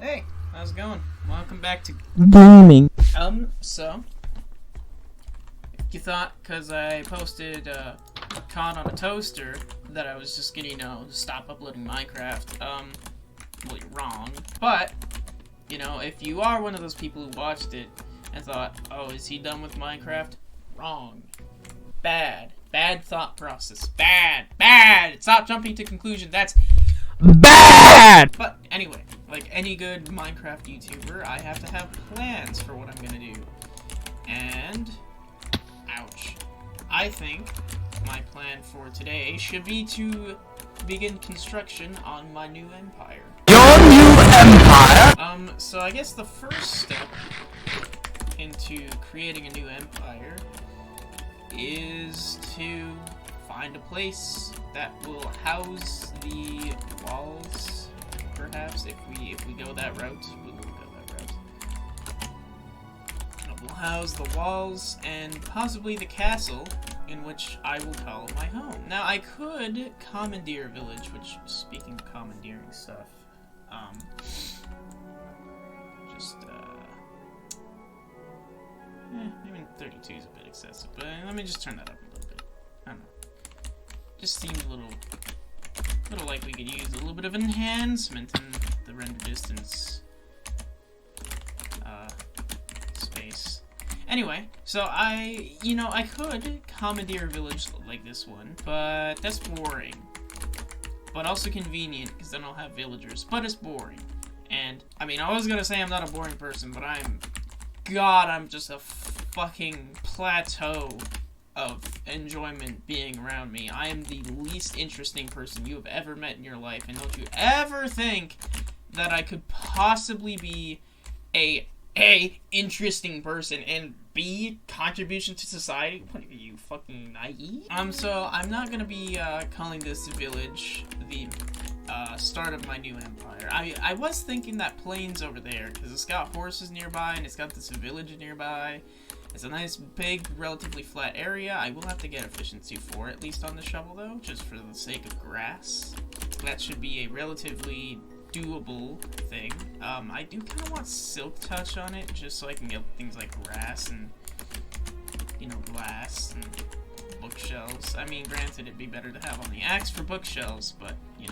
Hey, how's it going? Welcome back to gaming. So you thought because I posted caught on a toaster that I was just gonna, stop uploading Minecraft. Well, you're wrong. But, if you are one of those people who watched it and thought, oh, is he done with Minecraft? Wrong. Bad. Bad thought process. Bad. Bad! Stop jumping to conclusions. That's Bad! But anyway, like any good Minecraft YouTuber, I have to have plans for what I'm gonna do. And, ouch. I think my plan for today should be to begin construction on my new empire. Your new empire? So I guess the first step into creating a new empire is to find a place that will house the walls. Perhaps if we go that route, we'll go that route. It will house the walls and possibly the castle, in which I will call my home. Now I could commandeer a village, which, speaking of commandeering stuff, maybe 32 is a bit excessive, but let me just turn that up a little bit. I don't know. Just seems a little like we could use a little bit of enhancement in the render distance space. Anyway, so I could commandeer a village like this one, but that's boring. But also convenient, because then I'll have villagers, but it's boring. And, I was gonna say I'm not a boring person, but I'm just a fucking plateau of enjoyment being around me. I am the least interesting person you have ever met in your life, and don't you ever think that I could possibly be a interesting person and B, contribution to society? What are you, fucking naive? So I'm not gonna be calling this village the start of my new empire. I was thinking that plains over there, because it's got horses nearby and it's got this village nearby. It's a nice, big, relatively flat area. I will have to get efficiency 4, at least on the shovel, though, just for the sake of grass. That should be a relatively doable thing. I do kind of want silk touch on it, just so I can get things like grass and, glass and bookshelves. Granted, it'd be better to have on the axe for bookshelves, but, you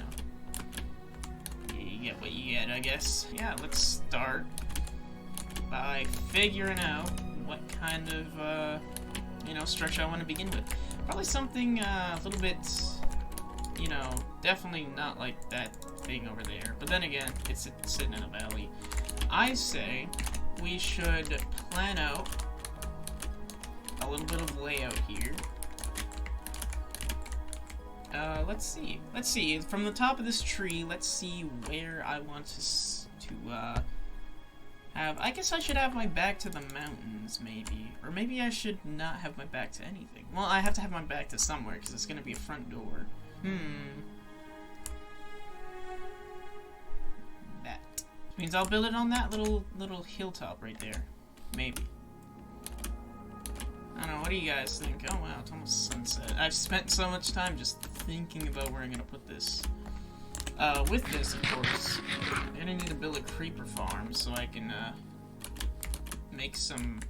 get what you get, I guess. Yeah, let's start by figuring out what kind of, structure I want to begin with. Probably something a little bit, definitely not like that thing over there. But then again, it's sitting in a valley. I say we should plan out a little bit of layout here. Let's see. From the top of this tree, let's see where I want to have. I guess I should have my back to the mountains, maybe. Or maybe I should not have my back to anything. Well, I have to have my back to somewhere, because it's going to be a front door. That means I'll build it on that little hilltop right there. Maybe. I don't know, what do you guys think? Oh wow, it's almost sunset. I've spent so much time just thinking about where I'm going to put this. With this, of course, I'm gonna need to build a creeper farm so I can, make some,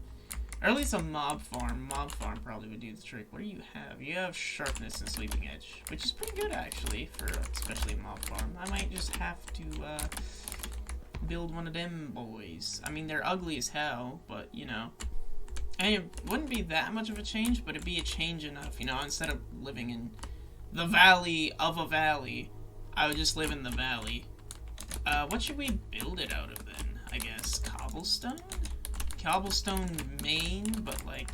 or at least a mob farm. Mob farm probably would do the trick. What do you have? You have sharpness and sleeping edge, which is pretty good, actually, for especially a mob farm. I might just have to, build one of them boys. They're ugly as hell, but, and it wouldn't be that much of a change, but it'd be a change enough, instead of living in the valley of a valley, I would just live in the valley. What should we build it out of then? I guess cobblestone? Cobblestone main, but like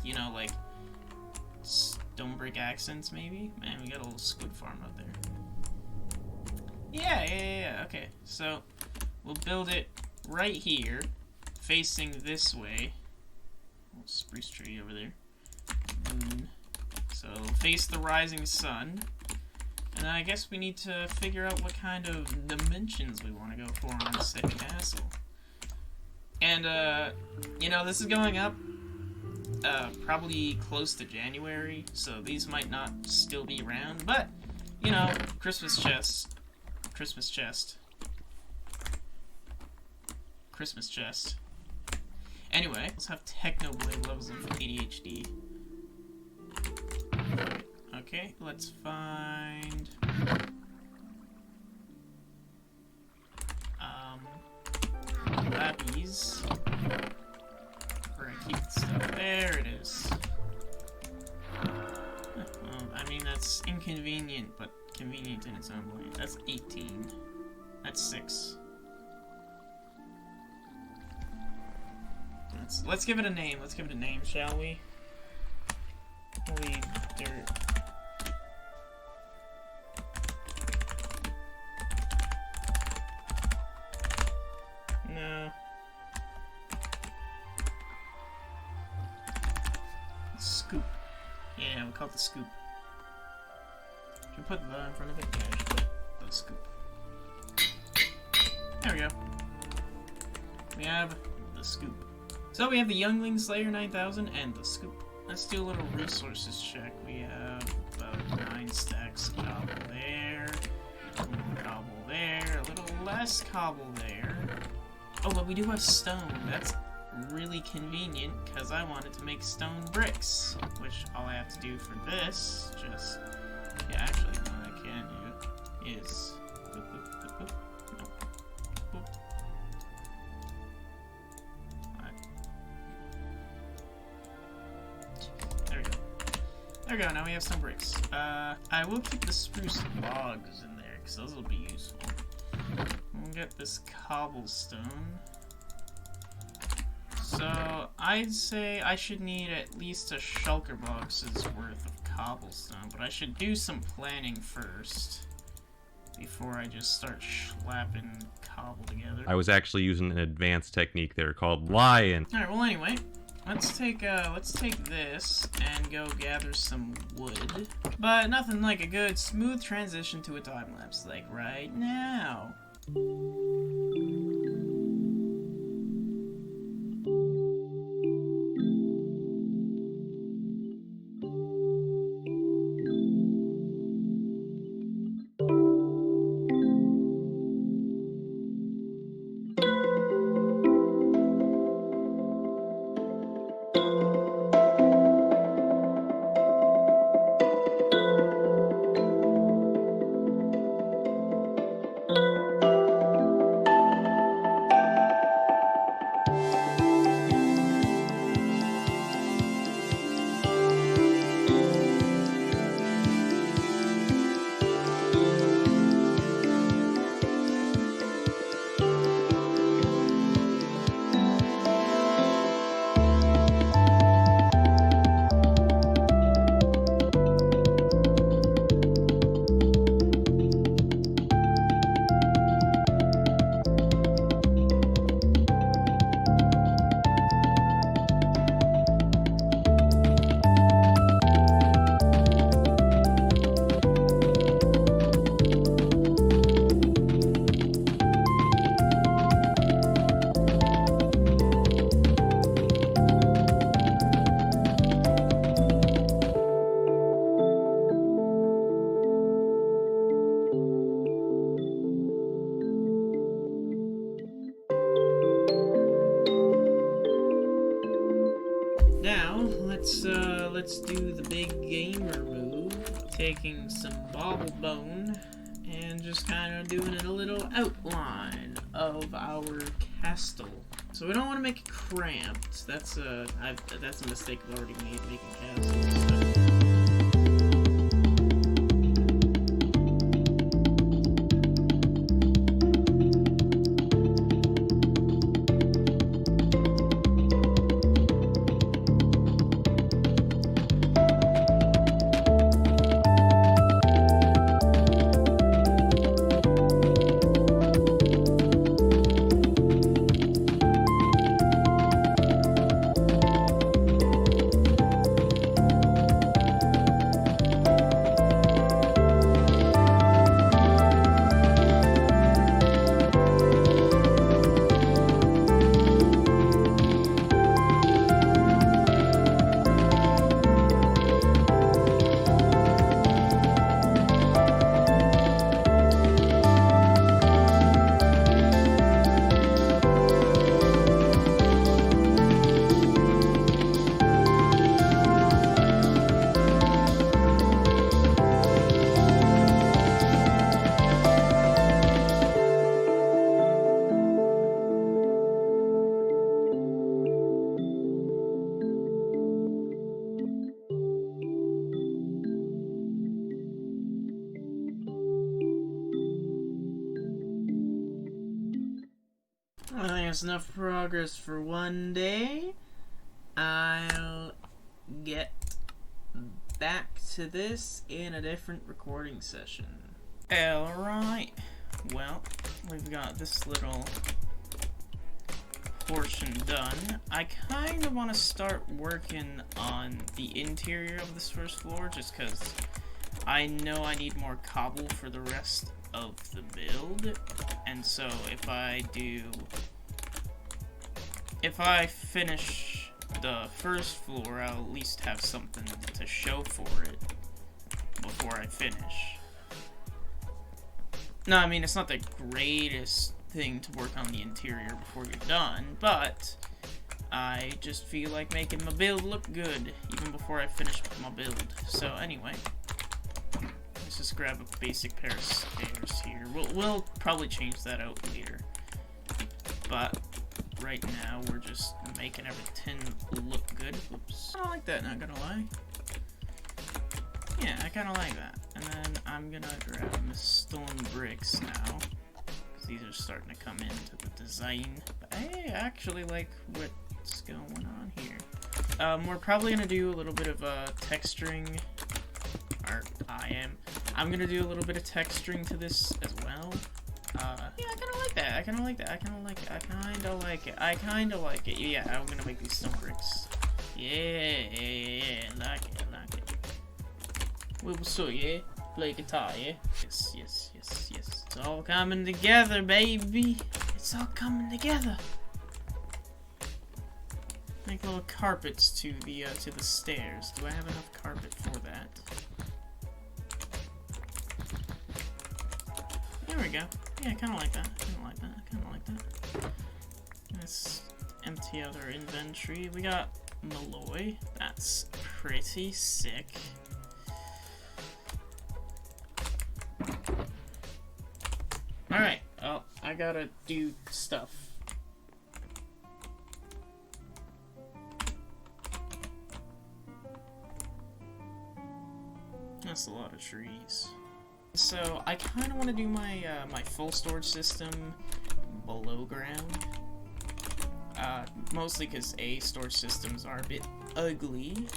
stone brick accents maybe? Man, we got a little squid farm out there. Yeah, okay. So, we'll build it right here, facing this way. Little spruce tree over there. So, face the rising sun. And I guess we need to figure out what kind of dimensions we want to go for on the said castle. And, this is going up, probably close to January, so these might not still be around, but, Christmas chest. Christmas chest. Anyway, let's have Technoblade levels of ADHD. Okay, let's find... Lappies. We're gonna keep the stuff. There it is. I mean, that's inconvenient, but convenient in its own way. That's 18. That's 6. Let's give it a name. Let's give it a name, shall we? Holy dirt. No. Scoop. Yeah, we'll call it the scoop. Should we put the in front of it? Yeah, I should put the scoop. There we go. We have the scoop. So we have the Youngling Slayer 9000 and the scoop. Let's do a little resources check. We have about 9 stacks of cobble there, a little cobble there, a little less cobble there. Oh, but we do have stone. That's really convenient because I wanted to make stone bricks, which all I have to do for this, just, yeah, actually, no, I can do is, boop, boop, boop, boop. No. Boop. There we go. There we go, now we have some bricks. I will keep the spruce logs in there, because those will be useful. We'll get this cobblestone. So, I'd say I should need at least a shulker box's worth of cobblestone, but I should do some planning first before I just start slapping cobble together. I was actually using an advanced technique there called lion. Alright, well anyway, let's take this and go gather some wood. But nothing like a good smooth transition to a time lapse, like right now. Let's do the big gamer move, taking some bobble bone and just kind of doing a little outline of our castle. So we don't want to make it cramped. That's a mistake I've already made making castles. So. I think it's enough progress for one day. I'll get back to this in a different recording session. Alright, well, we've got this little portion done. I kind of want to start working on the interior of this first floor, just because I know I need more cobble for the rest of the build, and so if I finish the first floor, I'll at least have something to show for it before I finish. No, I mean, it's not the greatest thing to work on the interior before you're done, but I just feel like making my build look good even before I finish my build. So anyway, let's just grab a basic pair of stairs here. We'll probably change that out later, but right now we're just making everything look good. Oops. I don't like that, not gonna lie. Yeah, I kinda like that. And then I'm gonna grab my stone bricks now, because these are starting to come into the design. But I actually like what's going on here. We're probably gonna do a little bit of texturing, or I'm gonna do a little bit of texturing to this as well. Yeah, I kinda like that. I kinda like that. I kinda like it. I kinda like it. I kinda like it. Yeah, I'm gonna make these stone bricks. Yeah, like it, like it. So yeah, play guitar, yeah? Yes. It's all coming together, baby. It's all coming together. Make little carpets to the stairs. Do I have enough carpet for that? There we go. Yeah, I kinda like that. Kinda like that. Let's empty out our inventory. We got Malloy. That's pretty sick. Alright, well, I gotta do stuff. That's a lot of trees. So, I kinda wanna do my, my full storage system below ground. Mostly because A, storage systems are a bit ugly,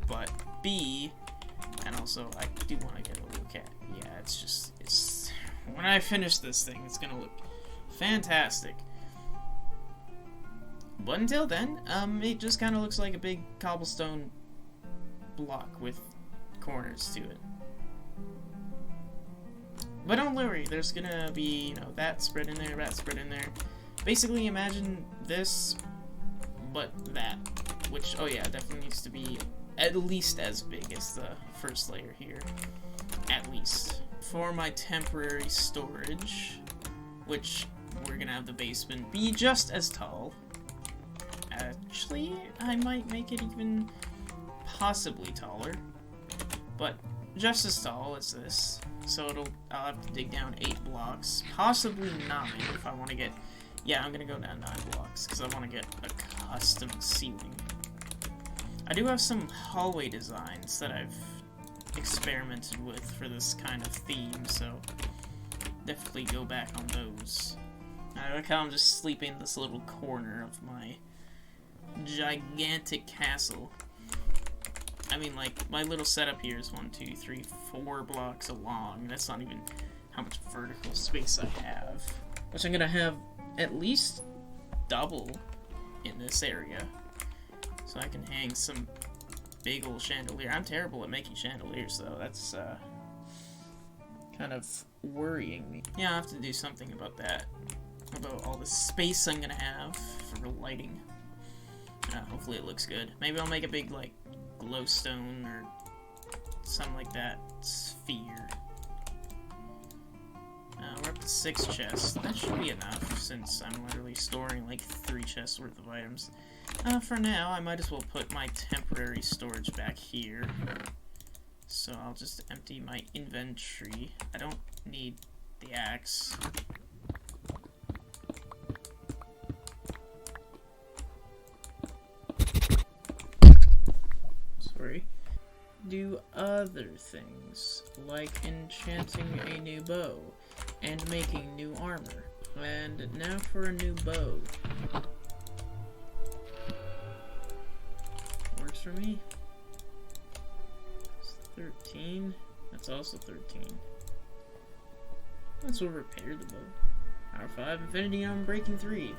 but B, and also I do want to get a look at, yeah, it's, when I finish this thing, it's gonna look fantastic. But until then, it just kind of looks like a big cobblestone block with corners to it. But don't worry, there's gonna be, you know, that spread in there, that spread in there. Basically, imagine this, but that. Which, oh yeah, definitely needs to be at least as big as the first layer here. At least. For my temporary storage, which we're gonna have the basement be just as tall. Actually, I might make it even possibly taller. But just as tall as this. So I'll have to dig down 8 blocks, possibly 9 if I want to get, yeah, I'm gonna go down 9 blocks, because I want to get a custom ceiling. I do have some hallway designs that I've experimented with for this kind of theme, so definitely go back on those. I like how I'm just sleeping in this little corner of my gigantic castle. I mean, like, my little setup here is 1, 2, 3, 4 blocks along. That's not even how much vertical space I have. Which I'm gonna have at least double in this area. So I can hang some big old chandelier. I'm terrible at making chandeliers, though. That's, kind of worrying me. Yeah, I'll have to do something about that. About all the space I'm gonna have for lighting. Hopefully it looks good. Maybe I'll make a big, like, glowstone or something like that sphere. We're up to 6 chests. That should be enough since I'm literally storing like 3 chests worth of items. For now, I might as well put my temporary storage back here. So I'll just empty my inventory. I don't need the axe. Sorry. Do other things, like enchanting a new bow and making new armor. And now for a new bow. Works for me. It's 13. That's also 13. Let's repair the bow. Power 5, Infinity on Breaking 3.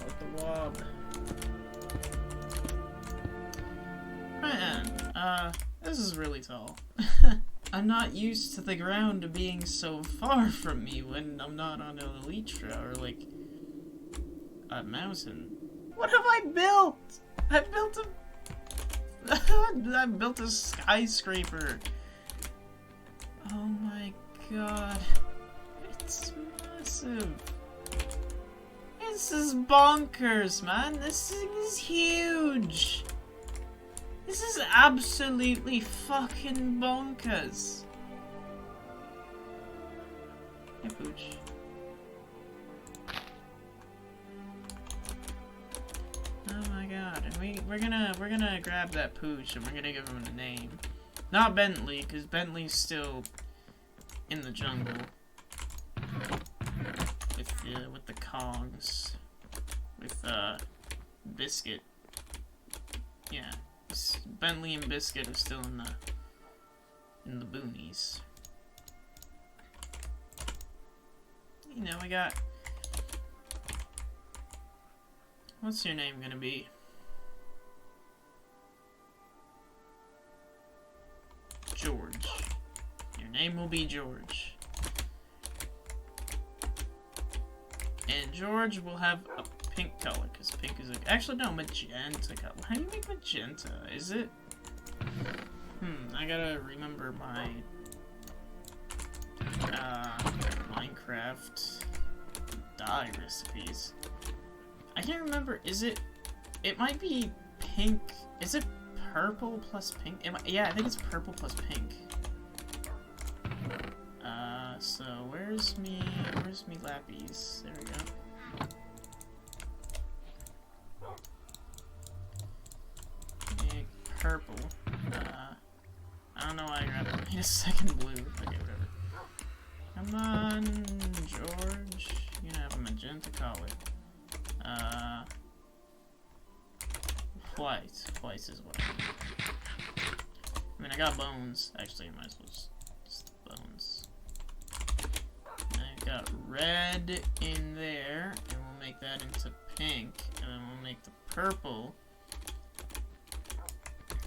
Out the wob. Man, this is really tall. I'm not used to the ground being so far from me when I'm not on an elytra or like a mountain. What have I built? I built a skyscraper. Oh my god. It's massive. This is bonkers, man. This thing is huge. This is absolutely fucking bonkers. Hey, Pooch. Oh my god, and we're gonna grab that Pooch and we're gonna give him a name. Not Bentley, because Bentley's still in the jungle with the Kongs, with Biscuit. Yeah, Bentley and Biscuit are still in the boonies. You know, we got. What's your name gonna be? George. Your name will be George. And George will have a pink color, because pink is actually no, magenta color. How do you make magenta? Is it? I gotta remember my Minecraft dye recipes. I can't remember, it might be pink, is it purple plus pink? Yeah, I think it's purple plus pink. So where's me lappies? There we go. Okay, purple. I don't know why I grabbed it. I need a second blue. Okay, whatever. Come on, George. You're gonna have a magenta collar. White. White is what I mean, I got bones. Actually, I might as well just bones. I got red in there, and we'll make that into pink, and then we'll make the purple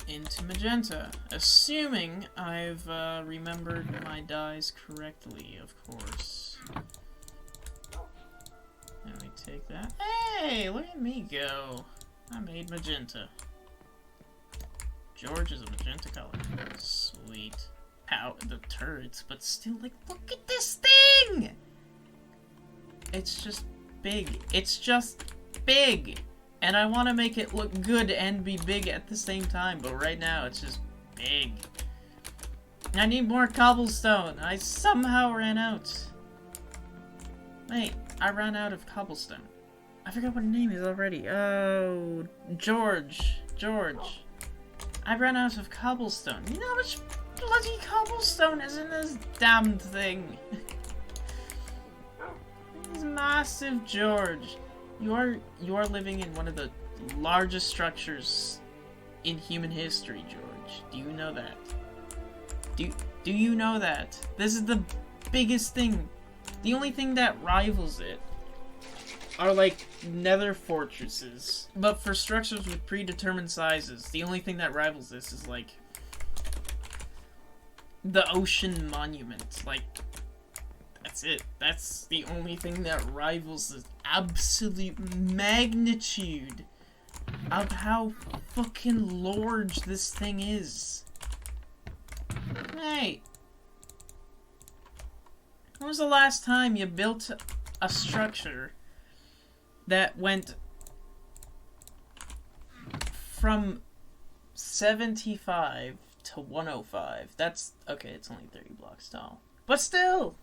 into magenta. Assuming I've remembered my dyes correctly, of course. Let me take that. Hey, look at me go. I made magenta. George is a magenta color. Sweet. Ow, the turrets, but still, like, look at this thing! It's just big. It's just big! And I want to make it look good and be big at the same time, but right now it's just big. I need more cobblestone. I somehow ran out. Wait, I ran out of cobblestone. I forgot what her name is already. Oh, George. George. I ran out of cobblestone. You know how much bloody cobblestone is in this damned thing? This massive George. You are living in one of the largest structures in human history, George. Do you know that? Do you know that? This is the biggest thing. The only thing that rivals it are like nether fortresses. But for structures with predetermined sizes, the only thing that rivals this is like the ocean monument. Like, that's it. That's the only thing that rivals the absolute magnitude of how fucking large this thing is. Hey, when was the last time you built a structure that went from 75 to 105? That's, okay, it's only 30 blocks tall. But still,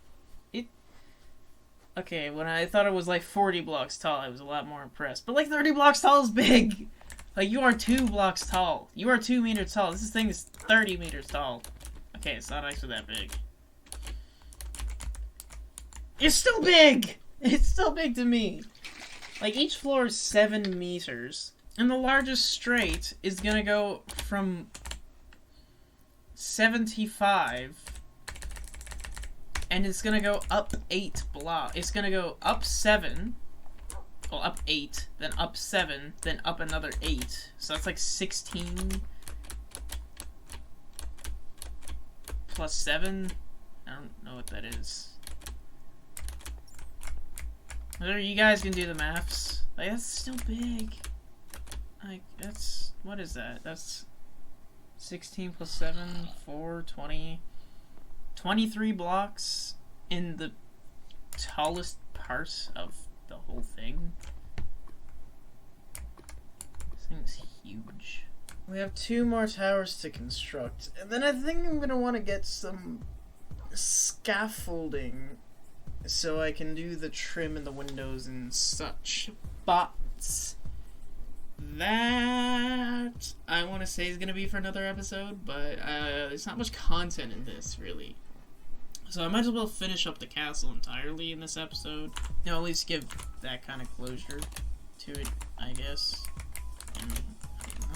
okay, when I thought it was like 40 blocks tall, I was a lot more impressed. But like 30 blocks tall is big! Like, you are 2 blocks tall. You are 2 meters tall. This thing is 30 meters tall. Okay, it's not actually that big. It's still big! It's still big to me. Like, each floor is 7 meters. And the largest straight is gonna go from 75, and it's gonna go up 8 blocks. It's gonna go up 7, well, up 8, then up 7, then up another 8. So that's like 16 plus 7. I don't know what that is. Whether you guys can do the maths. Like, that's still big. Like, that's, what is that? That's 16 plus 7, 4, 20, 23 blocks in the tallest part of the whole thing. This thing's huge. We have 2 more towers to construct, and then I think I'm gonna want to get some scaffolding so I can do the trim in the windows and such. But that I want to say is gonna be for another episode, but there's not much content in this really, so I might as well finish up the castle entirely in this episode. You know, at least give that kind of closure to it, I guess. And, I don't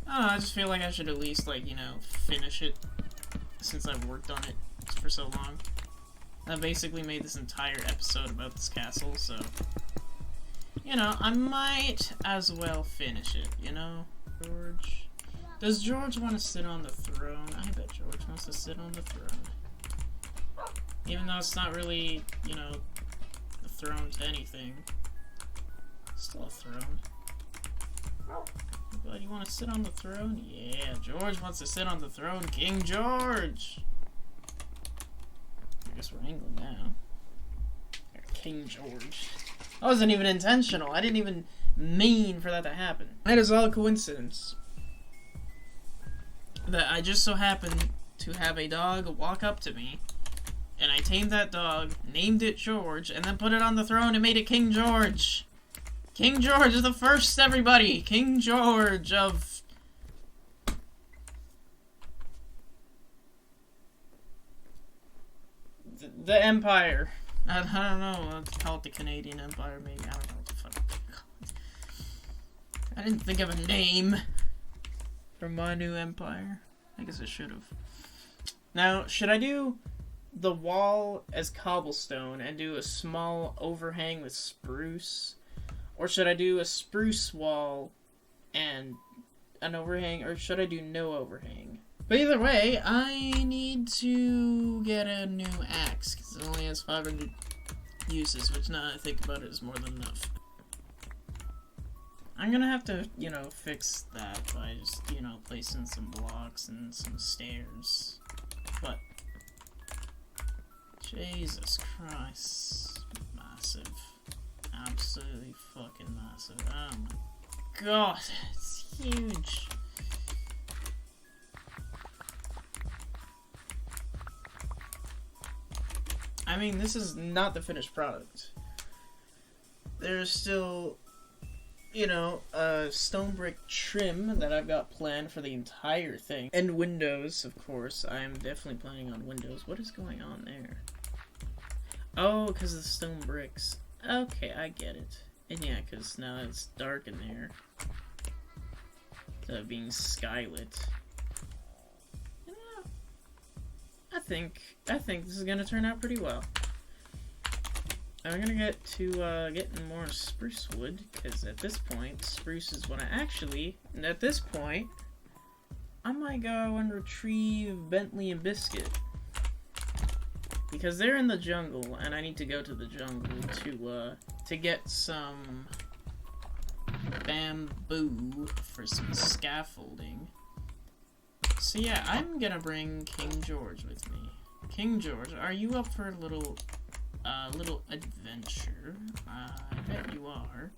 know, I just feel like I should at least, like, you know, finish it since I've worked on it for so long. I basically made this entire episode about this castle, so you know, I might as well finish it, you know? George. Does George want to sit on the throne? I bet George wants to sit on the throne. Even though it's not really, you know, a throne to anything. Still a throne. But you want to sit on the throne? Yeah, George wants to sit on the throne. King George! I guess we're England now. King George. That wasn't even intentional. I didn't even mean for that to happen. That is all a coincidence. That I just so happened to have a dog walk up to me, and I tamed that dog, named it George, and then put it on the throne and made it King George. King George is the first, everybody! King George of... the Empire. I don't know, let's call it the Canadian Empire, maybe. I don't know what the fuck to call it. I didn't think of a name for my new empire. I guess I should have. Now, should I do the wall as cobblestone and do a small overhang with spruce? Or should I do a spruce wall and an overhang? Or should I do no overhang? But either way, I need to get a new axe, because it only has 500 uses, which now that I think about it is more than enough. I'm gonna have to, you know, fix that by just, you know, placing some blocks and some stairs. But, Jesus Christ, massive. Absolutely fucking massive. Oh my god, it's huge. I mean, this is not the finished product. There's still, you know, stone brick trim that I've got planned for the entire thing. And windows, of course. I'm definitely planning on windows. What is going on there? Oh, because of the stone bricks. Okay, I get it. And yeah, because now it's dark in there. Instead of being skylit. I think this is gonna turn out pretty well. I'm gonna get to getting more spruce wood, because at this point, spruce is what I actually, and at this point, I might go and retrieve Bentley and Biscuit. Because they're in the jungle, and I need to go to the jungle to get some bamboo for some scaffolding. So yeah, I'm gonna bring King George with me. King George, are you up for a little adventure? I bet you are.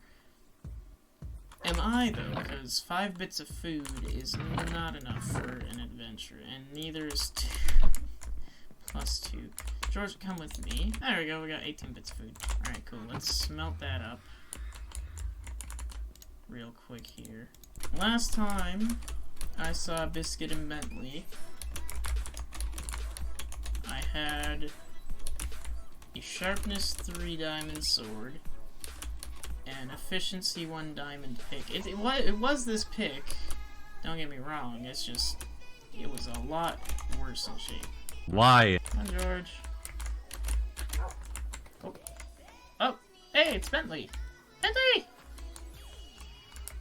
Am I, though? Because 5 bits of food is not enough for an adventure, and neither is 2. Plus 2. George, come with me. There we go, we got 18 bits of food. Alright, cool. Let's smelt that up. real quick here. Last time I saw Biscuit and Bentley, I had a Sharpness 3 diamond sword and Efficiency 1 diamond pick. It was this pick, don't get me wrong, it's just, it was a lot worse in shape. Lion. Come on, George. Oh. Oh, hey, it's Bentley! Bentley!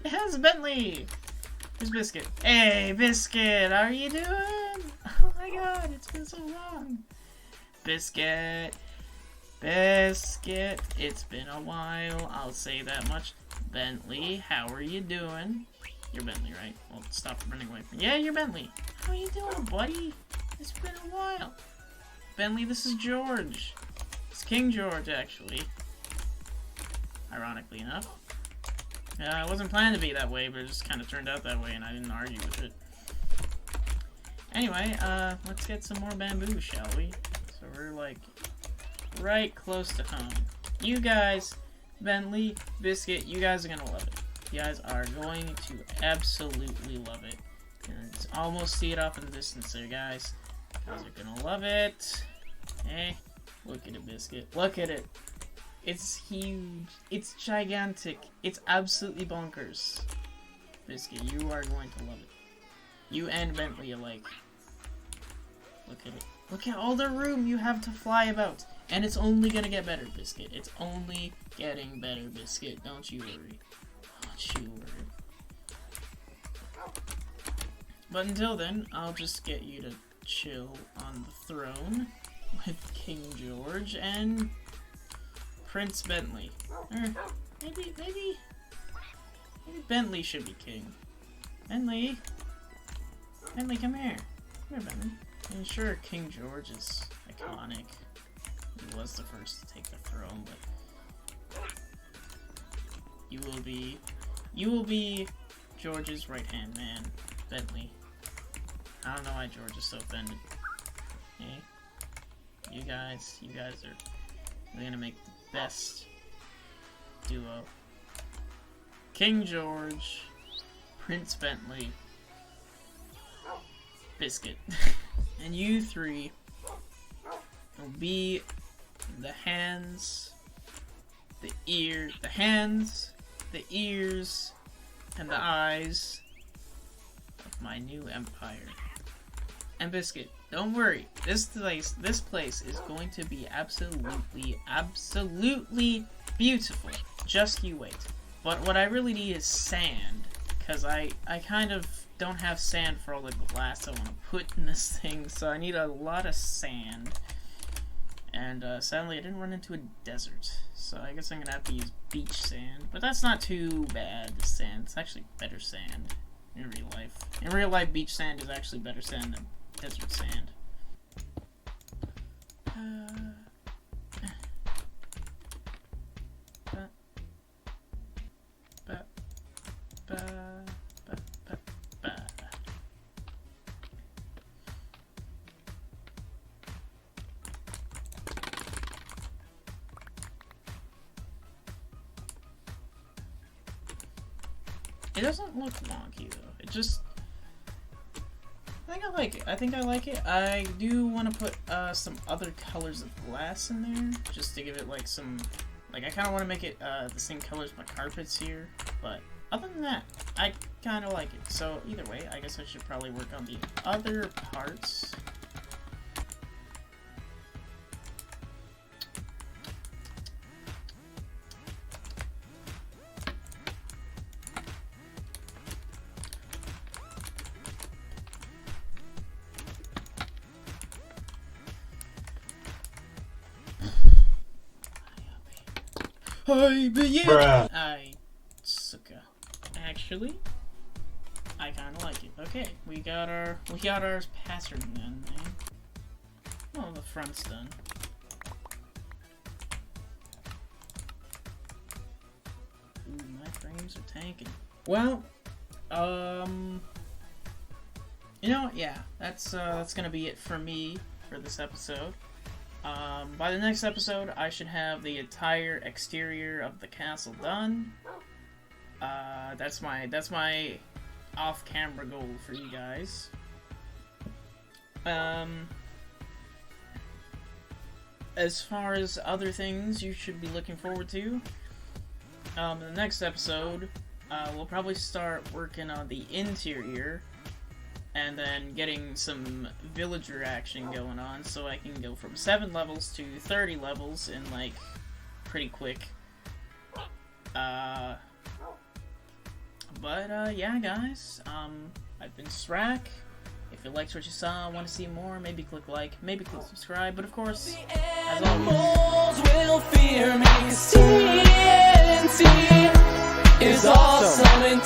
Yes, Bentley! Where's Biscuit? Hey, Biscuit, how are you doing? Oh my god, it's been so long. Biscuit. Biscuit. It's been a while, I'll say that much. Bentley, how are you doing? You're Bentley, right? Well, stop running away from me. Yeah, you're Bentley. How are you doing, buddy? It's been a while. Bentley, this is George. It's King George, actually. Ironically enough. I wasn't planning to be that way, but it just kind of turned out that way, and I didn't argue with it. Anyway, let's get some more bamboo, shall we? So we're, like, right close to home. You guys, Bentley, Biscuit, you guys are gonna love it. You guys are going to absolutely love it. You can almost see it off in the distance there, guys. You guys are gonna love it. Hey, look at it, Biscuit. Look at it. It's huge. It's gigantic. It's absolutely bonkers. Biscuit, you are going to love it. You and Bentley alike. Look at it. Look at all the room you have to fly about. And it's only gonna get better, Biscuit. It's only getting better, Biscuit. Don't you worry. Don't you worry. But until then, I'll just get you to chill on the throne with King George and Prince Bentley. Or maybe Bentley should be king. Bentley, come here. Come here, Bentley. I mean, sure, King George is iconic. He was the first to take the throne, but you will be George's right-hand man, Bentley. I don't know why George is so offended. Hey, you guys are gonna make the best duo. King George, Prince Bentley, Biscuit. And you three will be the hands, the ears, and the eyes of my new empire. And Biscuit, don't worry, this place is going to be absolutely beautiful. Just you wait. But what I really need is sand, because I kind of don't have sand for all the glass I want to put in this thing, so I need a lot of sand. And sadly I didn't run into a desert, so I guess I'm gonna have to use beach sand. But that's not too bad, the sand. It's actually better sand in real life. In real life, beach sand is actually better sand than desert sand. It doesn't look wonky though. It just, I think I like it. I do want to put some other colors of glass in there, just to give it like some, like I kind of want to make it the same color as my carpets here. But other than that, I kind of like it. So either way, I guess I should probably work on the other parts. Actually, I kind of like it. Okay, we got our pattern done, man. Oh, the front's done. Ooh, my frames are tanking. Well, you know what? Yeah, that's gonna be it for me for this episode. By the next episode, I should have the entire exterior of the castle done. That's my off-camera goal for you guys. As far as other things you should be looking forward to, in the next episode, we'll probably start working on the interior, and then getting some villager action going on, so I can go from 7 levels to 30 levels in, like, pretty quick. Yeah, guys, I've been Srack. If you liked what you saw, want to see more, maybe click like, maybe click subscribe, but of course, as always, will fear me. TNT is awesome and